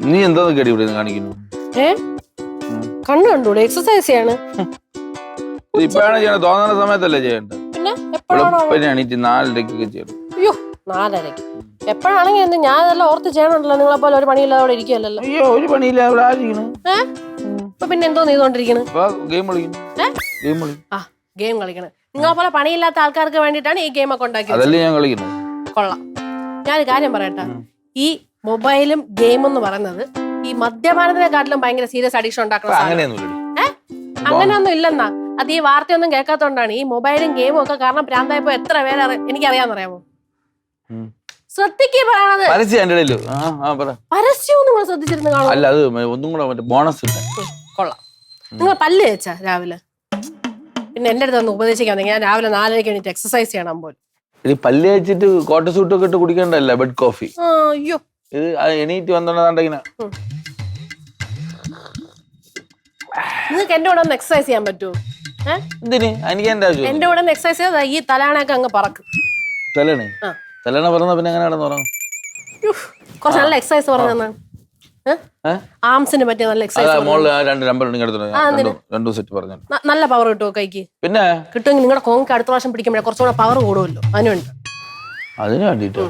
നീ എന്താ കേടി ഇവിടെ കാണിക്കുന്നു? കണ്ണു കണ്ടൂടെ? എക്സസൈസ് ചെയ്യാണ്. ഇപ്പഴാണ് ചെയ്യണം, തോന്നുന്ന സമയത്തല്ലേ ചെയ്യണ്ട. പിന്നെ എപ്പോഴാണ് എണീറ്റ് 4:30 ചെയ്യണം. അയ്യോ 4:30 എപ്പോഴാണെങ്കിൽ ഞാൻ അതെല്ലാം ഓർത്ത് ചെയ്യണമല്ലോ. നിങ്ങളെ പോലെ ഒരു പണിയില്ലാതെ അവിടെ ഇരിക്കുകയല്ലോ. അയ്യോ ഒരു പണിയില്ല, ഇവിടെ ആയിരിക്കണം. ഇപ്പൊ പിന്നെ എന്തോ ചെയ്തോണ്ടിരിക്കണ്? ഗെയിം കളിക്കണം. ഗെയിം കളിക്കണം. നിങ്ങളെ പോലെ പണിയില്ലാത്ത ആൾക്കാർക്ക് വേണ്ടിയിട്ടാണ് ഈ ഗെയിം ഒക്കെ ഉണ്ടാക്കിയത്. അതല്ലേ ഞാൻ കളിക്കുന്നത്. കൊള്ളാം. ഞാനൊരു കാര്യം പറയട്ടെ, ഈ മൊബൈലും ഗെയിം എന്ന് പറയുന്നത് ഈ മദ്യപാനത്തിനെക്കാട്ടിലും ഭയങ്കര സീരിയസ് അഡിക്ഷൻ ഉണ്ടാക്കുന്ന അങ്ങനെയൊന്നും ഇല്ലെന്നാ. അത് ഈ വാർത്തയൊന്നും കേൾക്കാത്തോണ്ടാണ്. ഈ മൊബൈലും ഗെയിമും ഒക്കെ കാരണം പ്രാന്തായപ്പോ എത്ര പേര് എനിക്കറിയാന്നറിയാമോ? ശ്രദ്ധിക്കേ പറയണത്. പരസ്യവും നിങ്ങൾ ശ്രദ്ധിച്ചിരുന്നു കാണും. അല്ല, അത് ഒന്നും കൂടെ ബോണസ് കൊള്ളാം. നിങ്ങൾ പല്ല് തേച്ചാ രാവിലെ? പിന്നെ എന്റെ അടുത്ത് ഒന്ന് ഉപദേശിക്കാൻ ഞാൻ രാവിലെ 4:30 എണീറ്റ് എക്സസൈസ് ചെയ്യണം പോലും. പല്ല് വെച്ചിട്ട് കോട്ട സൂട്ടൊക്കെ ഇട്ട് കുടിക്കണ്ടല്ല ബെഡ് കോഫി. അയ്യോ ഇത് എണീറ്റ് വന്നോണ്ടിങ്ങനെ. നിങ്ങൾക്ക് എന്റെ കൂടെ ഒന്ന് എക്സസൈസ് ചെയ്യാൻ പറ്റുമോ? എന്തിന്? എനിക്ക് എന്റെ ആവശ്യം. എന്റെ കൂടെ ഒന്ന് എക്സസൈസ് ചെയ്താൽ ഈ തലാണയൊക്കെ അങ്ങ് പറക്കും. തലണ പറഞ്ഞ പിന്നെ എങ്ങനെ തുടങ്ങും? കുറച്ച് നല്ല എക്സസൈസ് പറഞ്ഞു ആംസിന് പറ്റിയ നല്ല എക്സസൈസ്. നല്ല പവർ കിട്ടുമോ കൈക്ക്? പിന്നെ കിട്ടുമെങ്കിൽ നിങ്ങളുടെ കോങ്ക് അടുത്ത പ്രാവശ്യം പിടിക്കുമ്പോഴേ കുറച്ചുകൂടെ പവർ കൂടുമല്ലോ. അതിനുണ്ട്. അതിന് വേണ്ടിട്ടോ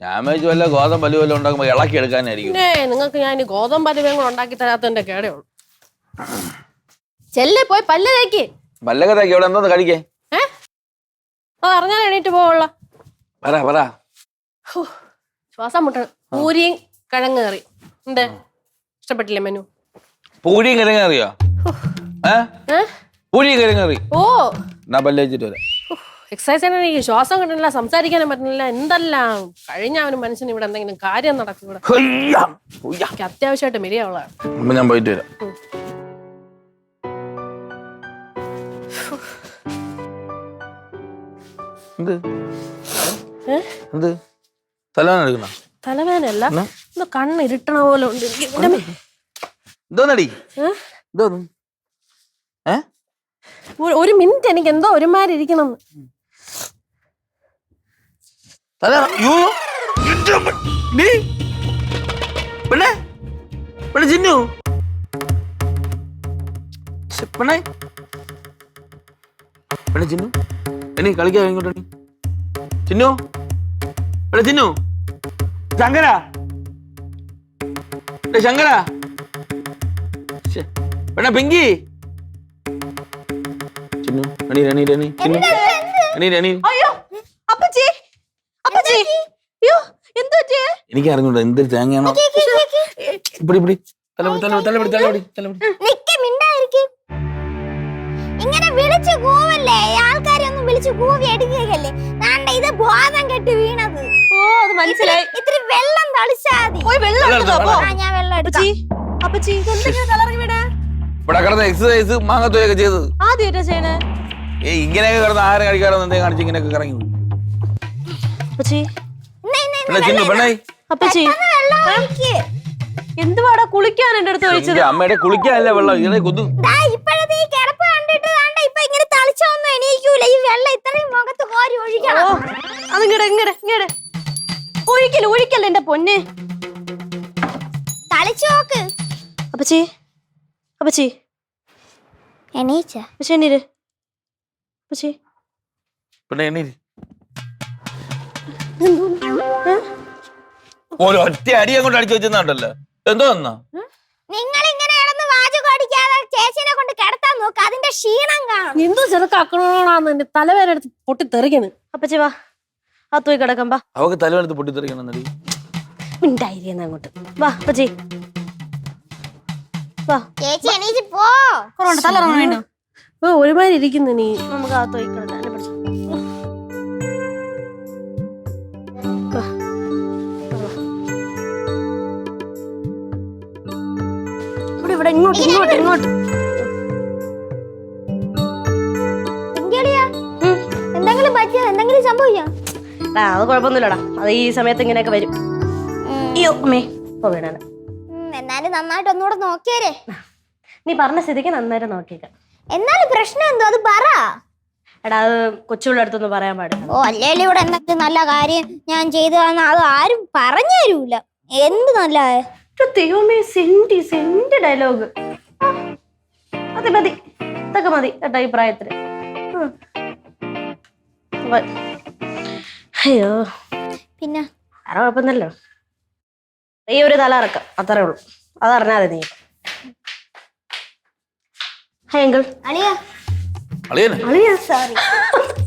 ഞാൻ വല്ല ഗോതമ്പ് പല്ല് വല്ല ഉണ്ടാക്കുമ്പോ ഇളക്കി എടുക്കാനായിരിക്കും. നിങ്ങൾക്ക് ഞാൻ ഗോതമ്പ് പല്ലുവേം കൂടെ ഉണ്ടാക്കി തരാത്തതിന്റെ കേടേ ഉള്ളൂ. ചെല്ലേ പോയി പല്ല് തേക്ക്. പല്ലൊക്കെ തേക്ക്. ഇവിടെ എന്താ കഴിക്കേ? അറിഞ്ഞാൽ എണീറ്റ് പോവുള്ള. ശ്വാസം മുട്ട. പൂരിയും കിഴങ്ങ് കറി. എന്തേ ഇഷ്ടപ്പെട്ടില്ലേ മെനു? പൂരിയും കിഴങ്ങ് കറിയോ? പൂരിയും കിഴങ്ങ് കറി. ഓ ഞാൻ പല്ല് വെച്ചിട്ട് വരാം. എക്സസൈസ് എനിക്ക് ശ്വാസം കിട്ടുന്നില്ല, സംസാരിക്കാനും പറ്റുന്നില്ല. എന്തെല്ലാം കഴിഞ്ഞ അവന് മനുഷ്യന് ഇവിടെ എന്തെങ്കിലും കാര്യം നടക്കും. ഇവിടെ അത്യാവശ്യമായിട്ട് മെരിയാവുള്ളതാണ്. ഞാൻ പോയിട്ട് വരാം. തലവേന എടുക്കണ? തലവേനല്ല, കണ്ണ് ഇരുട്ടണ പോലെ ഉണ്ട്. ഒരു മിനിറ്റ്, എനിക്ക് എന്തോ ഒരുമാതിരി ഇരിക്കണം. കളിക്കാ ഇങ്ങോട്ട്. ചിന്നു, ചിന്നു, ശങ്കര, ശങ്കര, പിങ്കി, ചിന്നു, എനിക്ക് അറിഞ്ഞൂടാ എന്തൊരു തേങ്ങയാണോ. ഇങ്ങനെ വിളിച്ചു കൂവല്ലേ, ആൾക്കാരൊന്നും വിളിച്ചു കൂവി എടുക്കുകയല്ലേ. ഇത് ബോധം കെട്ടി വീണത്. ഓ അത് മനസ്സിലായി. ഇത്തിരി വെള്ളം തളിച്ചാ മതി. ഞാൻ വെള്ളം എടുക്കാം. എക്സസൈസ് മാങ്ങത്തോയൊക്കെ ചെയ്തത് ആദ്യമായിട്ടാ ചെയ്യണേ. ഇങ്ങനെയൊക്കെ കിടന്ന് ആഹാരം കഴിക്കാറൊന്നും എന്തേ കാണിച്ച് ഇങ്ങനെയൊക്കെ കറങ്ങി. എന്തുവാടാ കുളിക്കാൻ എന്റെ അടുത്ത് ചോദിച്ചത്? അമ്മയുടെ കുളിക്കാനല്ല വെള്ളം ഇങ്ങനെ കൊതു. ഇപ്പോഴത്തെ ഈ കിടപ്പ് കണ്ടിട്ട് ഇപ്പൊ ഇങ്ങനെ തളിച്ചൊന്നും എണീക്കൂല. ഈ വെള്ളം ഇത്രയും മുഖത്ത് കോരി ഒഴിക്കണം. ഒഴിക്കല്ല എന്റെ പൊന്നെ. തളിച്ചു നോക്ക്. അപ്പച്ചി എണീച്ച ഒറ്റ അടി അങ്ങോട്ട് അടിച്ചു വെച്ചെന്നുണ്ടല്ലോ. എന്തോ നിങ്ങൾ ഇങ്ങനെ കിടന്ന് വാചകം അടിക്കാതെ ചേച്ചിനെ കൊണ്ട് കിടത്താൻ നോക്ക്. അതിന്റെ ക്ഷീണം കാണും. എന്തോ ചെറുക്കാക്കണോന്ന് എന്റെ തലവേന എടുത്ത് പൊട്ടിത്തെറിക്കണ്. അപ്പച്ചി വാ, ആ തൂയി കിടക്കാം. വാ, അവക്ക് തലവേനത്ത് പൊട്ടിത്തെറിക്കണം. അങ്ങോട്ട് വാ അപ്പച്ചി. ചേച്ചി എണീച്ച് പോ. ഒരുമാതിരി ഇരിക്കുന്നു. നീ നമുക്ക് ആ തൂയി കിടക്കാം. ഇവിടെ ഇങ്ങോട്ട്. എന്തെങ്കിലും പറ്റിയോ? എന്തെങ്കിലും സംഭവിക്കാം? അത് കുഴപ്പമൊന്നുമില്ലടാ. അത് ഈ സമയത്ത് ഇങ്ങനെയൊക്കെ വരും. എന്നാലും നന്നായിട്ട് ഒന്നുകൂടെ നോക്കിയാരേ. നീ പറഞ്ഞ സ്ഥിതിക്ക് നന്നായിട്ട് നോക്കിയേക്കാം. എന്നാലും പ്രശ്നം എന്തോ അത് പറ. എടാ അത് കൊച്ചുകളുടെ അടുത്തൊന്നും പറയാൻ പാടില്ല. ഓ അല്ലേലും ഇവിടെ എന്തൊക്കെ നല്ല കാര്യം ഞാൻ ചെയ്തു തന്ന അത് ആരും പറഞ്ഞു തരൂല. എന്ത് നല്ല ദൈവമേ, സെന്റ് ഡയലോഗ്. മതി മതി, ഇതൊക്കെ മതി കേട്ടോ ഈ പ്രായത്തില്. അയ്യോ, പിന്നെ വേറെ കുഴപ്പമൊന്നുമല്ലോ. ഈ ഒരു തല ഇറക്കാം, അത്രേ ഉള്ളൂ. അതറിഞ്ഞാതെ നീ. Hi uncle. അളിയാ അളിയനെ അളിയാ, സോറി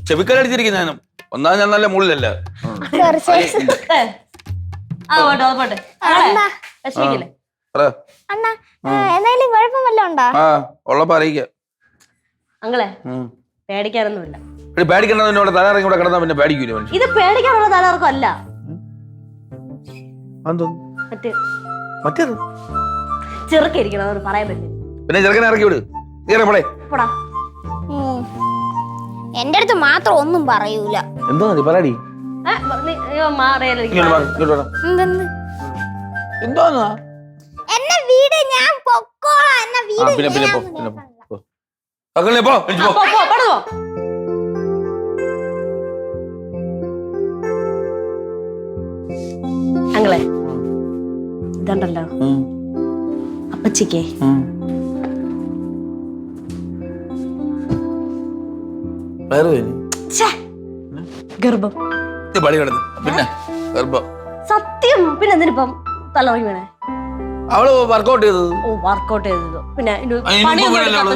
ചെവിക്കലടിച്ചിരിക്കുന്ന ഒന്നാം ഞാൻ നല്ല മുള്ളിലല്ല. സോറി സോറി ആ പോട്ടെ അത് പോട്ടെ. അണ്ണാ വിഷമിക്കില്ലേ അണ്ണാ എന്തായാലും കുഴപ്പമല്ല ഉണ്ടാ ആ ഉള്ളപ്പോ അറിയിക്കാം. അങ്ങളെ പേടിക്കാനൊന്നുമില്ല. പേടിക്കണ്ടതിനോട് തലയിറങ്ങി ഇവിടെ കിടന്നാ പിന്നെ പേടിക്കൂല മനുഷ്യൻ. ഇത് പേടിക്കാനുള്ള തലകർക്കം അല്ല. മറ്റേത് ചെറുക്കിരിക്കണം, അതൊന്നും പറയാൻ പറ്റില്ല. പിന്നെ ചെറുക്കനെ ഇറക്കി വിട്. പോടാ. എന്റെ അടുത്ത് മാത്രം ഒന്നും പറയൂല. എന്തോ പറയടി. എന്തെന്ന് എന്തോന്നാ എന്നെ വീട് ഞാൻ പൊക്കോളാം. എന്നെ വീട് പിന്നെ പിന്നെ പോ പിന്നെ പോ. മക്കളെ പോ, എഴുതി പോ. അങ്ങളെ ഇതുണ്ടല്ലോ അപ്പച്ചിക്കേ ഗർഭം. പിന്നെ ഗർഭം സത്യം. പിന്നെ എന്തിനിപ്പം തലറങ്ങി വീണേ? അവള് വർക്കൗട്ട് ചെയ്തത്. ഓ, വർക്കൗട്ട് ചെയ്തത്. പിന്നെ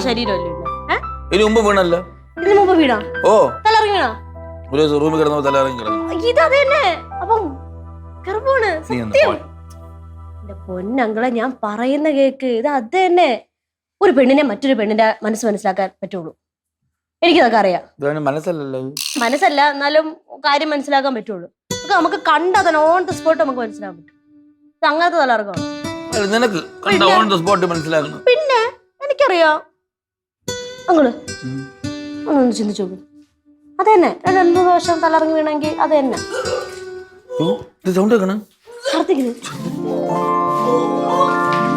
ശരീരമല്ലേ ഇതിന് മുമ്പ് വീണല്ലോ. ഇതിന് മുമ്പ് വീണാ? ഓ, തലറങ്ങി വീണാ? ഒരു റൂമിൽ കിടന്നപ്പോ തലയിറങ്ങി കിടന്നു. ഇത് അത് തന്നെ. അപ്പം ഗർഭമാണ്. സത്യം. എന്റെ പൊന്നങ്ങളെ, ഞാൻ പറയുന്ന കേക്ക്. ഇത് അത് തന്നെ. ഒരു പെണ്ണിനെ മറ്റൊരു പെണ്ണിന്റെ മനസ്സ് മനസ്സിലാക്കാൻ പറ്റുള്ളൂ. എനിക്കതൊക്കെ അറിയാം. മനസ്സല്ലല്ലോ, മനസ്സല്ല, എന്നാലും കാര്യം മനസ്സിലാക്കാൻ പറ്റുള്ളൂ. നമുക്ക് കണ്ടതന്നെ ഓൺ ദ സ്പോട്ട് നമുക്ക് മനസ്സിലാക്കാൻ പറ്റും. ഇത് അങ്ങനത്തെ തലകറക്കമാണ്. നിനക്ക് ഓൺ ദ സ്പോട്ട് മനസ്സിലാക്കണം. പിന്നെ എനിക്കറിയാം. അങ്ങള് ഒന്നൊന്ന് ചിന്തിച്ചു നോക്കും. അത് തന്നെ 2 ദിവസം തലറങ്ങി വീണെങ്കിൽ അത് തന്നെ.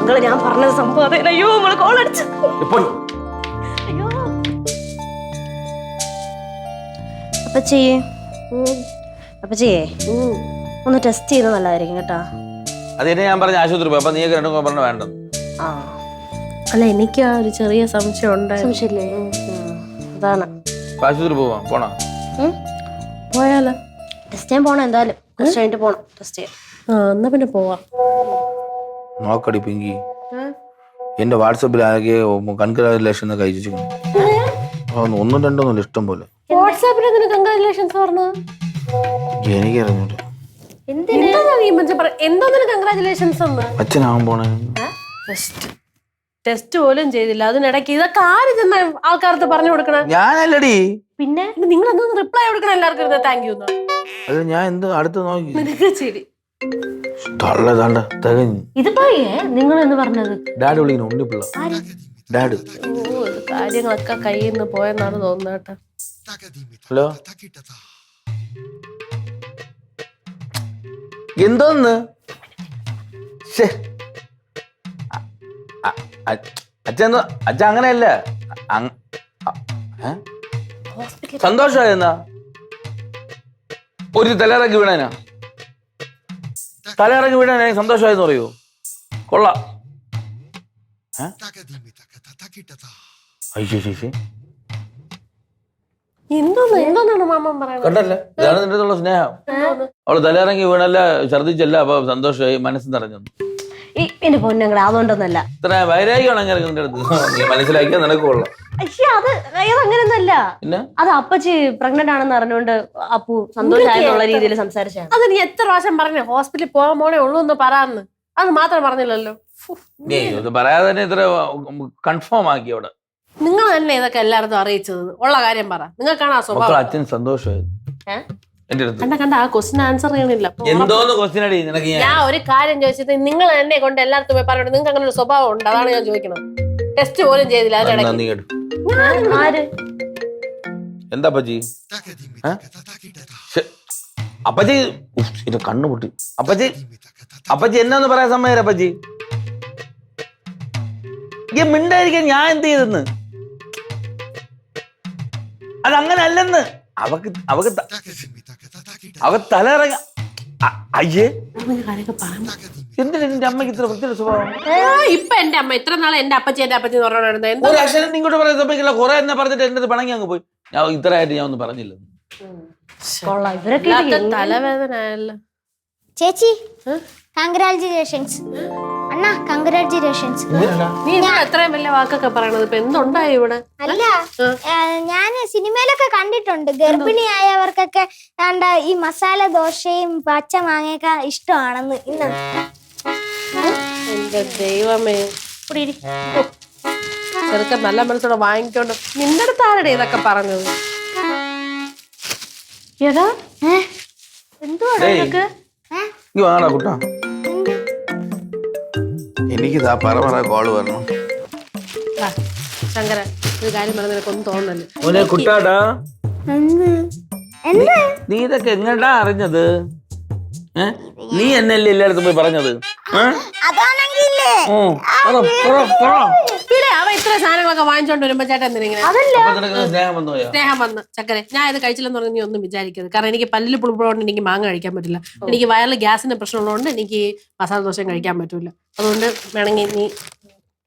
അങ്ങള് ഞാൻ പറഞ്ഞത് സംഭവം അതെ. അയ്യോ, നമ്മള് കോളടിച്ചു. അയ്യോ അപ്പച്ചിയെ ഒന്ന് ടെസ്റ്റ് ചെയ്ത് നല്ലതായിരിക്കും കേട്ടാ. അതിനെ ഞാൻ പറഞ്ഞ ആശുപത്രി പോയി. അപ്പൊ നീ രണ്ടും പറഞ്ഞ വേണ്ടത്. അല്ല, എനിക്ക് ആ ഒരു ചെറിയ സംശയം ഉണ്ടായിരുന്നു. സംശയമില്ലേ? അതാണ്. ആശുപത്രി പോവാം. പോണോ? പോയാലോ? ടെസ്റ്റ് ചെയ്യാൻ പോണം. എന്തായാലും കുറച്ച് കഴിഞ്ഞിട്ട് പോണം ടെസ്റ്റ് ചെയ്യാൻ. എന്നാ പിന്നെ പോവാം. നോക്കടി പിങ്കി, എന്റെ വാട്സപ്പിൽ ആകെ കൺഗ്രാജുലേഷൻ കഴിച്ചു. 1 2 ഇഷ്ടം പോലെ. വാട്സാപ്പിൽ കൺഗ്രാജുലേഷൻസ് പറഞ്ഞു. എനിക്കറിഞ്ഞൂല എന്തോന്നിന് കൺഗ്രാജുലേഷൻസ് ഒന്ന്. അച്ഛനാവാൻ പോണേ. ടെസ്റ്റ് പോലും ചെയ്തില്ല. അതിനിടയ്ക്ക് ഇതൊക്കെ ആര് ചെന്ന ആൾക്കാർക്ക് പറഞ്ഞു കൊടുക്കണം? ഞാനല്ലടി. പിന്നെ നിങ്ങൾ എന്തൊന്ന് റിപ്ലൈ കൊടുക്കണം എല്ലാവർക്കും. Thank you. അത് ഞാൻ എന്ത് അടുത്ത് നോക്കി. നിനക്ക് ശരി. ഇതിപ്പോ നിങ്ങൾ എന്ന് പറഞ്ഞത് ഡാഡി വിളിക്കുന്നു. ഉണ്ണിപ്പിള്ള ഡാഡ്. കാര്യങ്ങളൊക്കെ കയ്യിൽ നിന്ന് പോയെന്നാണ് തോന്നുന്നത് കേട്ടോ. ഹലോ, എന്തോന്ന്? അച്ഛ അങ്ങനെയല്ല. സന്തോഷമായെന്നാ ഒരു തലയിറങ്ങി വീണാനാ. തലയിറങ്ങി വീണാനാ സന്തോഷമായെന്ന് പറയൂ. കൊള്ളാം. എന്തോന്നാണ് മാമൻ പറയുന്നത്? കണ്ടല്ലേ, ഇതാണ് നിന്റെ അടുത്തുള്ള സ്നേഹം. അവള് തലയിറങ്ങി വീണല്ല, ഛർദിച്ചല്ല, അപ്പൊ സന്തോഷമായി, മനസ്സ് നിറഞ്ഞു. എന്റെ പൊന്നങ്ങളെ, അതുകൊണ്ടൊന്നല്ല. ഇത്ര വൈരാഗ്യമാണ് അങ്ങനെ നിന്റെ അടുത്ത്. നീ മനസ്സിലാക്കിയാൽ നിനക്ക് കൊള്ളാം. അത് അങ്ങനെയൊന്നല്ല. അത് അപ്പച്ചി പ്രഗ്നന്റ് ആണെന്ന് അറിഞ്ഞുകൊണ്ട് അപ്പു സന്തോഷമായുള്ള രീതിയിൽ സംസാരിച്ചാണ്. അത് നീ എത്ര പ്രാവശ്യം പറഞ്ഞു ഹോസ്പിറ്റലിൽ പോകാൻ പോണേ ഉള്ളൂ എന്ന് പറയാന്ന്. അത് മാത്രം പറഞ്ഞില്ലല്ലോ. പറയാതെ തന്നെ ഇത്ര കൺഫേം ആക്കി അവിടെ. നിങ്ങൾ തന്നെ ഇതൊക്കെ എല്ലായിടത്തും അറിയിച്ചത്. ഉള്ള കാര്യം പറ. നിങ്ങൾക്കാണ് ആ സ്വഭാവം. അച്ഛൻ സന്തോഷമായത് എന്റെ അടുത്ത്. കണ്ട ആ ക്വസ്റ്റ്യൻ ആൻസർ ചെയ്യണില്ല. എന്തോന്ന് ക്വസ്റ്റ്യൻ അടി നിനക്ക്? ഞാൻ ഒരു കാര്യം ചോദിച്ചത് നിങ്ങൾ എന്നെ കൊണ്ട് എല്ലായിടത്തും പോയി പറഞ്ഞു. നിങ്ങൾക്ക് അങ്ങനെ ഒരു സ്വഭാവം ഉണ്ട്. അതാണ് ഞാൻ ചോദിക്കുന്നത്. ടെസ്റ്റ് പോലും ചെയ്തില്ല. എന്താ അപ്പച്ചി? അപ്പച്ചി കണ്ണു പൊട്ടി. അപ്പച്ചി എന്നാന്ന് പറയാൻ സമ്മതിര അപ്പച്ചി? മിണ്ടായിരിക്കാൻ ഞാൻ എന്ത് ചെയ്തെന്ന്? അതങ്ങനെ അല്ലെന്ന്. അവക്ക് തലയിറങ്ങ. അയ്യേ, പറഞ്ഞ കാര്യമൊക്കെ പറഞ്ഞു. എന്തിനാ നിന്റെ അമ്മയ്ക്ക് ഇത്ര വൃത്തിയുടെ സ്വഭാവം? ഇപ്പൊ എന്റെ അമ്മ ഇത്ര നാളെ എന്റെ അപ്പച്ചി എന്ന് പറഞ്ഞോണ്ടിരുന്നത് എന്താ? ഒരു അക്ഷരം ഇങ്ങോട്ട് പറയാൻ സമ്മതിക്കില്ല. കുറെ എന്നെ പറഞ്ഞിട്ട് എന്റെ അടുത്ത് പിണങ്ങി അങ്ങ് പോയി. ഞാൻ ഇത്ര ആയിട്ട് ഞാൻ ഒന്നും പറഞ്ഞില്ല. കൊള്ളാം, ഇവരൊക്കെ തലവേദന ആയല്ലോ. ചേച്ചി കൺഗ്രാറ്റുലേഷൻസ്. അണ്ണാ കൺഗ്രാറ്റുലേഷൻസ്. നീ എത്രയും വലിയ വാക്കൊക്കെ പറയണത്, ഇപ്പൊ എന്തുണ്ടായി ഇവിടെ? അല്ല ഞാൻ സിനിമയിലൊക്കെ കണ്ടിട്ടുണ്ട്, ഗർഭിണിയായവർക്കൊക്കെ ഈ മസാല ദോശയും പച്ച മാങ്ങയൊക്കെ ഇഷ്ടമാണെന്ന്. ഇന്ന് എന്റെ ദൈവമേ, ചെറുക്കൻ നല്ല മനസ്സോടെ വാങ്ങിക്കൊണ്ട് നിന്റെ അടുത്താരുടെ ഇതൊക്കെ പറഞ്ഞത്? എടാ എന്തുവാടാ ഇതൊക്കെ? വാങ്ങടാ കുട്ടാ, എനിക്കിതാ പറ കോള് വരണം. ശങ്കര, ഒരു കാര്യം പറഞ്ഞ നിനക്കൊന്നും തോന്നല്ലേ? മോനെ കുട്ടാടാ, എന്താ നീ ഇതൊക്കെ എങ്ങടാ അറിഞ്ഞത്? നീ എന്നല്ലേ എല്ലായിടത്തും പോയി പറഞ്ഞത്? അതാണെങ്കിലേ അവ ഇത്ര സാധനങ്ങളൊക്കെ വാങ്ങിച്ചോണ്ട് വരുമ്പോ ചേട്ടൻ എന്തിനാ സ്നേഹം വന്ന്? ചക്കരെ, ഞാൻ ഇത് കഴിച്ചില്ലെന്ന് പറഞ്ഞ് നീ ഒന്നും വിചാരിക്കരുത്. കാരണം എനിക്ക് പല്ലിൽ പുളിപ്പുള്ളതുകൊണ്ട് എനിക്ക് മാങ്ങ കഴിക്കാൻ പറ്റില്ല. എനിക്ക് വയറിൽ ഗ്യാസിന്റെ പ്രശ്നമുള്ളതുകൊണ്ട് എനിക്ക് മസാല ദോശ കഴിക്കാൻ പറ്റൂല. അതുകൊണ്ട് വേണമെങ്കിൽ നീ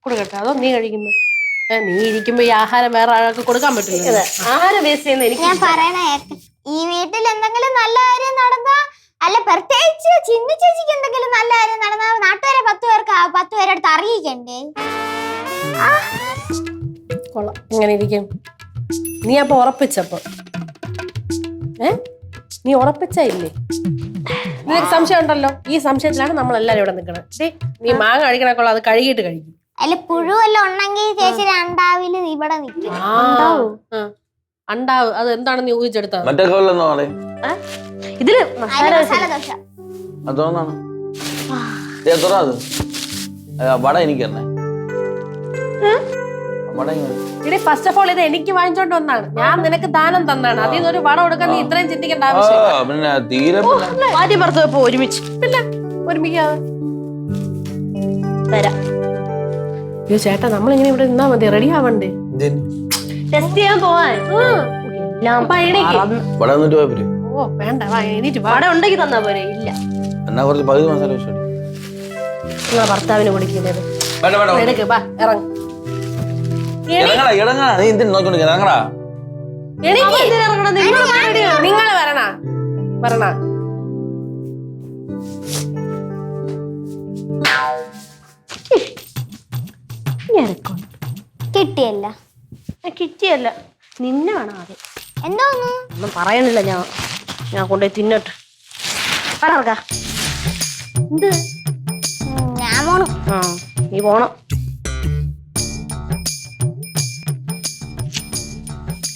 കൊടുക്കട്ടെ. അതോ നീ കഴിക്കുന്നു? നീ ഇരിക്കുമ്പോ ഈ ആഹാരം വേറെ ആൾക്ക് കൊടുക്കാൻ പറ്റില്ല. ആഹാരം വേസ്റ്റ് ചെയ്യുന്ന എനിക്ക് ഞാൻ പറയണേ, ഈ വീട്ടിൽ എന്തെങ്കിലും നല്ല കാര്യം നടന്നാ, അല്ല പ്രത്യേകിച്ച് ചിന്നു ചേച്ചിക്ക് എന്തെങ്കിലും നല്ല കാര്യം നടന്നാ നാട്ടുകാരെ 10 പേരെടുത്ത് അറിയിക്കണ്ടേ? കൊള്ളാം, ഇങ്ങനെ ഇരിക്കും. നീ അപ്പൊ ഉറപ്പിച്ചപ്പോ നീ ഉറപ്പിച്ചില്ലേ? നിനക്ക് സംശയം ഉണ്ടല്ലോ. ഈ സംശയത്തിലാണ് നമ്മളെല്ലാരും ഇവിടെ നിൽക്കണത്. നീ മാങ്ങ കഴിക്കണൊക്കെ അത് കഴുകിയിട്ട് കഴിക്കും. അല്ല പുഴുവെല്ലാം ഉണ്ടെങ്കിൽ ചേച്ചി രണ്ടാവില് ഇവിടെ നിൽക്കും. ഉണ്ടാവും. അത് എന്താണെന്ന് ഊഹിച്ചെടുത്താ മറ്റേ ഇതില് മസാല ദോശ അതോന്നാണ് അത് വട എനിക്ക് തന്നെ. ഇവിടെ ഫസ്റ്റ് ഓഫ് ഓൾ ഇത് എനിക്ക് വാങ്ങിച്ചോണ്ട് വന്നാണ്. ഞാൻ നിനക്ക് ദാനം തന്നാണ്. അതിൽ നിന്നൊരു വടം കൊടുക്കാൻ നീ ഇത്രയും ചിന്തിക്കേണ്ട ആവശ്യം. ആദ്യം പുറത്ത് ഒരുമിച്ച് പിന്നെ ഒരുമിക്കാതെ തരാം. അയ്യോ ചേട്ടാ, നമ്മളിങ്ങനെ ഇവിടെ നിന്നാ മതി, റെഡി ആവണ്ടേ? ടെസ്റ്റ് ചെയ്യാൻ പോവാൻ. ഓ വേണ്ട, എണീറ്റ് വട ഉണ്ടാക്കി തന്നാ പോരെ? ഇല്ല, എന്നാ കുറച്ച് പകുതി മസാല നിങ്ങളെ ഭർത്താവിന് കൊടുക്കുന്നത്. എടുക്ക്, ബാ ഇറങ്ങ്. നീ എന്തിനു നോക്കിക്കൊണ്ടിരിക്കുക? ഇറങ്ങടാ. നിങ്ങള് വരണ കിട്ടിയല്ല കിട്ടിയല്ല, നിന്നെ വേണം ആദ്യം. എന്തോന്നു ഒന്നും പറയണില്ല. ഞാൻ കൊണ്ടുപോയി തിന്നട്ട്. കടർക്ക എന്ത്? ഞാൻ പോണു. നീ പോണം.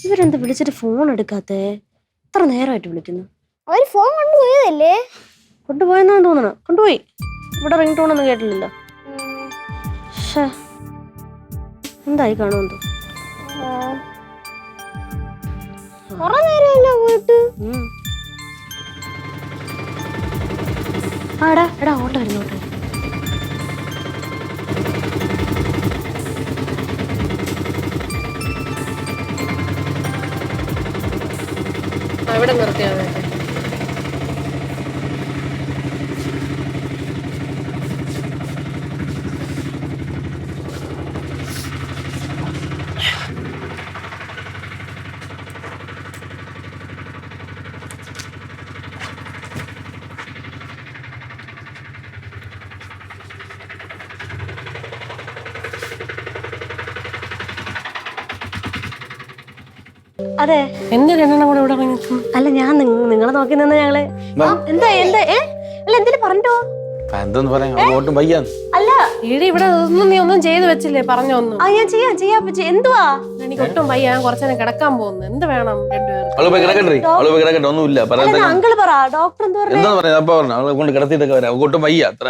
ഇവരെന്ത് വിളിച്ചിട്ട് ഫോൺ എടുക്കാത്തേ? എത്ര നേരമായിട്ട് വിളിക്കുന്നു. ഒരു ഫോൺ കൊണ്ടുപോയതല്ലേ? കൊണ്ടുപോയെന്നാന്ന് തോന്നണ. കൊണ്ടുപോയി. ഇവിടെ റിംഗ് ടോൺ ഒന്നും കേട്ടില്ലല്ലോ. എന്തായി കാണുമെന്തോ. കൊറേ നേരമല്ല പോയിട്ട്. എടാ ഓട്ടോ വരുന്നോട്ടെ. ഇവിടെ നിർത്തിയാ അതെ, എന്റെ രണ്ടെണ്ണം കൂടെ ഇവിടെ ഇറങ്ങി. അല്ല ഞാൻ നിങ്ങളെ നോക്കി നിന്ന് ഞങ്ങള് എന്താ അല്ല എന്തിനു പറഞ്ഞോ? എന്തെന്ന് പറയാ, അങ്ങോട്ടും വയ്യാന്ന്. അല്ല ഇവിടെ ഒന്നും നീ ഒന്നും ചെയ്ത് വെച്ചില്ലേ? പറഞ്ഞൊന്നും. ഞാൻ ചെയ്യാ എന്തുവാ? എനിക്ക് ഒട്ടും വയ്യ, ഞാൻ കുറച്ചേരം കിടക്കാൻ പോകുന്നു. എന്ത് വേണം രണ്ടുപേരും? ഒന്നുമില്ല. അങ്കിള് പറ, ഡോക്ടർ എന്താ പറയാ? അവളെ കൊണ്ട് കിടത്തിട്ടൊക്കെ വരാം. ഒട്ടും വയ്യ. അത്ര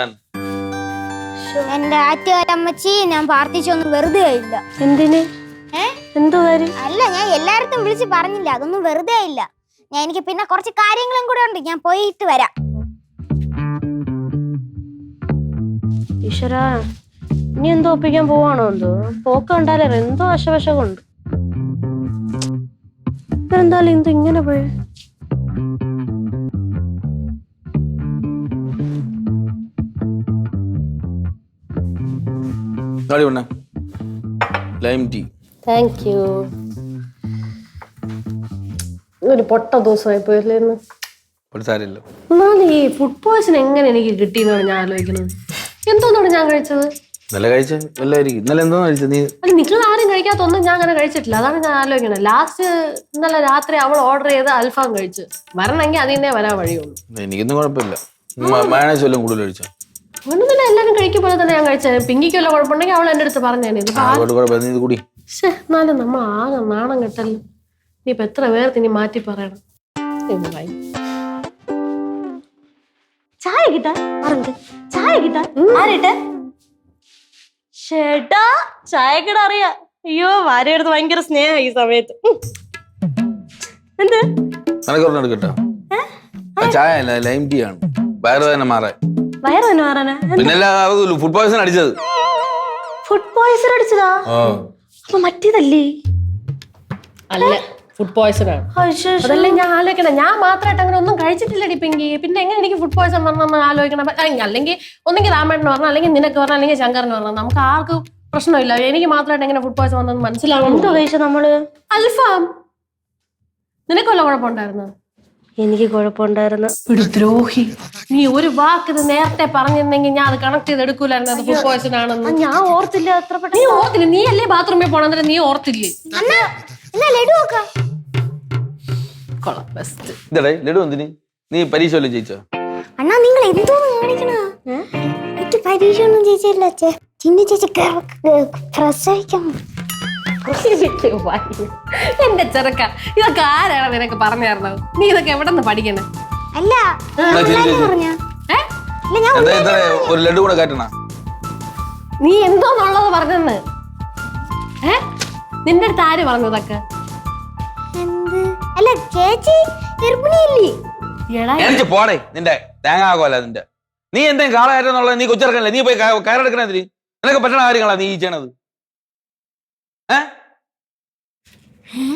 എന്റെ ആറ്റുകാരമ്മച്ചി ഞാൻ പ്രാർത്ഥിച്ചൊന്നും വെറുതെ ഇല്ല. എന്തിന്? എന്തോ കാര്യം? അല്ല, ഞാൻ എല്ലായിടത്തും വിളിച്ച് പറഞ്ഞില്ല. അതൊന്നും വെറുതെ ഇല്ല. എനിക്ക് പിന്നെ കുറച്ച് കാര്യങ്ങളും കൂടെ ഉണ്ട്. ഞാൻ പോയിട്ട് വരാം. ഈശ്വരാ, ഇനി എന്തോ ഒപ്പിക്കാൻ പോവാണോ? എന്തോ പോക്ക് കണ്ടാലേ എന്തോ അശവശമുണ്ട്. എന്തായാലും എന്തോ ഇങ്ങനെ പോയി. Lime tea. Thank you. ഒരു പൊട്ട ദിവസമായി പോയല്ലേ ഇന്ന്. സാരമില്ല. എന്നാലും ഈ ഫുഡ് പോയ്സൺ എങ്ങനെ എനിക്ക് കിട്ടിയെന്നാണ് ഞാൻ ആലോചിക്കുന്നത്. എന്തോന്നാണ് ഞാൻ കഴിച്ചത്? ഇന്നലെ കഴിച്ച വല്ലതായിരിക്കും. ഇന്നലെ എന്തോന്ന് കഴിച്ചത് നീ? അല്ല, നിങ്ങൾ ആരും കഴിക്കാത്തൊന്നും ഞാൻ അങ്ങനെ കഴിച്ചിട്ടില്ല. അതാണ് ഞാൻ ആലോചിക്കുന്നത്. ലാസ്റ്റ് ഇന്നലെ രാത്രി അവൾ ഓർഡർ ചെയ്ത് അൽഫാം കഴിച്ച്. വരണമെങ്കിൽ അതിനെ വരാൻ വഴിയുള്ളൂ. എനിക്കൊന്നും കുഴപ്പമില്ല. മയണൈസ് വല്ലതും കൂടുതൽ കഴിച്ചോ? അങ്ങനൊന്നും എല്ലാരും കഴിക്കുമ്പോൾ തന്നെ ഞാൻ കഴിച്ചത്. പിങ്കിക്ക് വല്ല കുഴപ്പമുണ്ടെങ്കിൽ അവൾ എന്റെ അടുത്ത് പറഞ്ഞേനെ. എന്നാലും നമ്മൾ ആകെ നാണം കെട്ടല്ലോ. ഇനിയിപ്പൊ എത്ര പേർക്ക് ഇനി മാറ്റി പറയണം. ചായ കിട്ടാ ചായ കിട്ടാ ആരട്ടെ ചേട്ടാ ചായക്കട അറിയാ. അയ്യോ ഭാര്യയെടുത്ത് ഭയങ്കര സ്നേഹം ഈ സമയത്ത്. എന്ത് കേട്ടോ? ചായ അല്ല, ലൈം ടീ ആണ്. വയറ് തന്നെ മാറാൻ. വയറ് തന്നെ മാറാനാ? പിന്നെ ഫുഡ് പോയ്സൺ അടിച്ചത്. ഫുഡ് പോയ്സൺ അടിച്ചതാ? അപ്പൊ മറ്റേതല്ലേ? അല്ല, ഫുഡ് പോയ്സൺ ആണ്. അതല്ലേ ഞാൻ ആലോചിക്കണം. ഞാൻ മാത്രമായിട്ട് അങ്ങനെ ഒന്നും കഴിച്ചിട്ടില്ലടി പിങ്കി. പിന്നെ എങ്ങനെ എനിക്ക് ഫുഡ് പോയ്സൺ പറഞ്ഞെന്ന് ആലോചിക്കണം. അല്ലെങ്കിൽ ഒന്നെങ്കിൽ രാമേട്ടന് പറഞ്ഞാൽ, അല്ലെങ്കിൽ നിനക്ക് പറഞ്ഞാൽ, അല്ലെങ്കിൽ ശങ്കറിന് പറഞ്ഞാൽ. നമുക്ക് ആർക്കും പ്രശ്നമില്ല. എനിക്ക് മാത്രമായിട്ട് എങ്ങനെ ഫുഡ് പോയ്സൺ വന്നെന്ന് മനസ്സിലാവും. എന്തോ കഴിച്ച നമ്മള്? അൽഫാം. നിനക്കല്ല കുഴപ്പമുണ്ടായിരുന്നു? എനിക്ക് കുഴപ്പമുണ്ടായിരുന്നു. ഒരു ദ്രോഹി. നീ ഒരു വാക്ക് ഇത് നേരത്തെ പറഞ്ഞിരുന്നെങ്കിൽ ഞാൻ അത് കണക്ട് ചെയ്ത് എടുക്കൂലായിരുന്നു അത് ഫുഡ് പോയ്സൺ ആണെന്ന്. ഞാൻ ഓർത്തില്ല. അത്ര നീ ഓർത്തില്ല? നീ അല്ലേ ബാത്റൂമിൽ പോണെന്നില്ല, നീ ഓർത്തില്ലേ? ലഡു എന്തിന്? നീ പരീക്ഷ വല്ലതും ജയിച്ചോ? അണ്ണാ നിങ്ങൾ എന്തോന്ന് കാണിക്കണ? എനിക്ക് പരീക്ഷ ഒന്നും ജയിച്ചില്ല. ചിന്നു ചേച്ചി പ്രസവിക്കാം. എന്റെ ചെറുക്ക, ഇതൊക്കെ ആരാണ് നിനക്ക് പറഞ്ഞു തരുന്നത്? നീ ഇതൊക്കെ എവിടെ നിന്ന് പഠിക്കണേ? അല്ല ഒരു ലഡു കൂടെ കാട്ടണ. നീ എന്തോന്നുള്ളത് പറഞ്ഞെന്ന്? നിന്റെ അടുത്ത് ആര് പറഞ്ഞു ഇതൊക്കെ? അല്ല ചേച്ചി ഗർഭിണിയല്ലേ? എനിക്ക് പോടേ നിന്റെ തേങ്ങാകോല നിന്റെ. നീ എന്തെങ്കിലും കാളായിട്ടുള്ളത് നീ കൊച്ചിറക്കണല്ലേ? നീ പോയി കയറെടുക്കണതിന് നിനക്ക് പറ്റണ കാര്യങ്ങളാ നീ ചെയ്യണത്.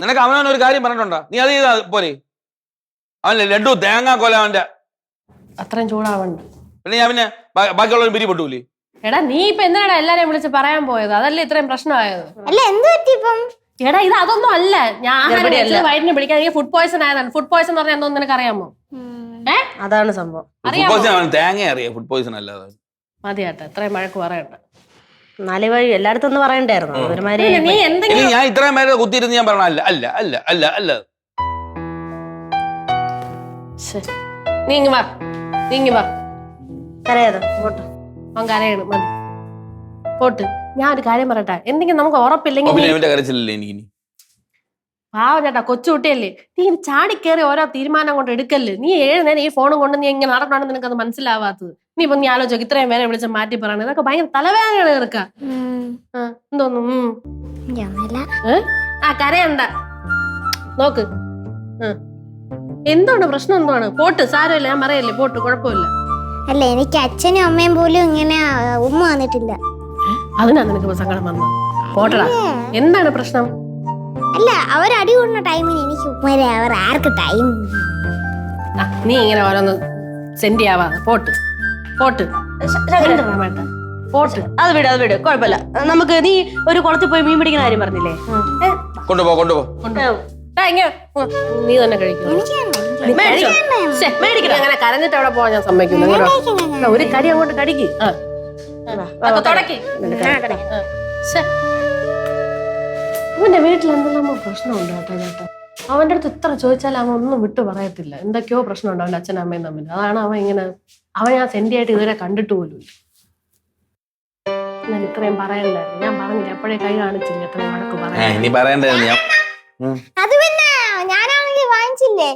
നിനക്ക് അവനവൻ ഒരു കാര്യം പറഞ്ഞിട്ടുണ്ടോ? നീ അത് ചെയ്താ പോരെ? അവനല്ലേ ലഡു തേങ്ങാക്കോല അവന്റെ. അത്രയും ചൂടാവണ്ട. പിന്നെ ഞാൻ പിന്നെ ബാക്കിയുള്ളവരും പിരിപെട്ടൂലേ? എടാ നീ ഇപ്പൊ എന്തിനാടാ എല്ലാരെയും വിളിച്ച് പറയാൻ പോയത്? അതല്ലേ ഇത്രയും പ്രശ്നമായത്? അല്ല എന്ത് പറ്റി ഇപ്പം? എടാ ഇത് അതൊന്നും അല്ല. ഞാൻ വയറ്റിന് പിടിക്കാൻ ഫുഡ് പോയ്സൺ ആയതാണ്. ഫുഡ് പോയ്സൺ എന്ന് പറഞ്ഞാൽ എന്തോ നിനക്ക് അറിയാമോ? അതാണ് സംഭവം. തേങ്ങ അറിയാം, ഫുഡ് പോയ്സൺ അല്ലാതെ. മതിയാട്ടെ, ഇത്രയും മഴക്ക് പറയണ്ട. നാല് വഴി എല്ലായിടത്തും ഒന്ന് പറയണ്ടായിരുന്നു. നീ എന്തെങ്കിലും ഞാൻ ഇത്രയും പേരെ കുത്തിയിരുന്ന് ഞാൻ പറഞ്ഞ അല്ല അല്ല അല്ല അല്ല അല്ല. നീങ്ങി വാ, നീങ്ങി വാ. കരയാതെ പോട്ടെ. അവൻ കരയാണ്, മതി പോട്ട്. ഞാൻ ഒരു കാര്യം പറയട്ടെ, എന്തെങ്കിലും നമുക്ക് ഉറപ്പില്ലെങ്കിൽ കരച്ചില്ലല്ലേ എനിക്ക്. പാവം ചേട്ടാ, കൊച്ചുകുട്ടിയല്ലേ നീ. ചാടിക്കേറി ഓരോ തീരുമാനം കൊണ്ട് എടുക്കല്ലേ. നീ 7 നേരം ഈ ഫോണും കൊണ്ട് നീ ഇങ്ങനെ നടക്കണമെന്ന് നിനക്കത് മനസ്സിലാവാത്തത്. നീ ഇപ്പൊ നീ ആലോചിക്കും ഇത്രയും പേരെ വിളിച്ച് മാറ്റി പറയണത്. ഇതൊക്കെ ഭയങ്കര തലവേദനയാണ് കേൾക്കാം. എന്തോന്നു കരയണ്ട. നോക്ക്, എന്താണ് പ്രശ്നം? എന്താണ്? പോട്ട്, സാരമില്ല, ഞാൻ പറയല്ലേ, പോട്ട്, കുഴപ്പമില്ല. അല്ല എനിക്ക് അച്ഛനും അമ്മയും പോലും ഇങ്ങനെ ഉമ്മ വന്നിട്ടില്ല. അതിനാ നിനക്ക് സങ്കടം വന്നു? പോട്ടടാ, എന്താണ് പ്രശ്നം? അല്ല അവരടി കൂടുന്ന ടൈമിന് എനിക്ക് ഉമ്മരെ അവർ ആർക്ക് ടൈം? നീ ഇങ്ങനെ ഓരോന്ന് സെൻഡ് ചെയ്യാവാ. പോട്ട് പോട്ട് പോട്ട്. അത് വിട്, അത് വിട്, കുഴപ്പമില്ല. നമുക്ക് നീ ഒരു കുളത്തിൽ പോയി മീൻ പിടിക്കുന്ന കാര്യം പറഞ്ഞില്ലേ? കൊണ്ടുപോ കൊണ്ടുപോ. നീ തന്നെ കഴിക്കും. അങ്ങനെ കരഞ്ഞിട്ട് അവിടെ പോവാൻ ഞാൻ സമ്മതിക്കുന്നു. ഒരു കടി അങ്ങോട്ട് കടിക്ക്. അവന്റെ വീട്ടിൽ എന്തെല്ലാം പ്രശ്നമുണ്ട് കേട്ടോ ചേട്ടാ. അവന്റെ അടുത്ത് ഇത്ര ചോദിച്ചാൽ അവൻ ഒന്നും വിട്ടു പറയത്തില്ല. എന്തൊക്കെയോ പ്രശ്നമുണ്ട് അവന്റെ അച്ഛനും അമ്മയും തമ്മിൽ. അതാണ് അവൻ ഇങ്ങനെ. അവൻ ഞാൻ സെൻഡി ആയിട്ട് ഇതുവരെ കണ്ടിട്ട് പോലും. ഞാൻ ഇത്രയും പറയണ്ടായിരുന്നു. ഞാൻ പറഞ്ഞില്ല, എപ്പോഴേ കൈ കാണിച്ചില്ല ഇത്രയും വഴക്ക് പറയാൻ. അത് പിന്നെ ഞാനാണെങ്കിൽ വാങ്ങിച്ചില്ലേ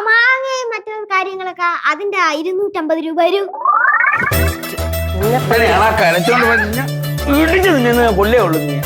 മാങ്ങയും മറ്റു കാര്യങ്ങളൊക്കെ. അതിന്റെ 250 രൂപ വരും. കൊല്ലേ ഉള്ളു നീ.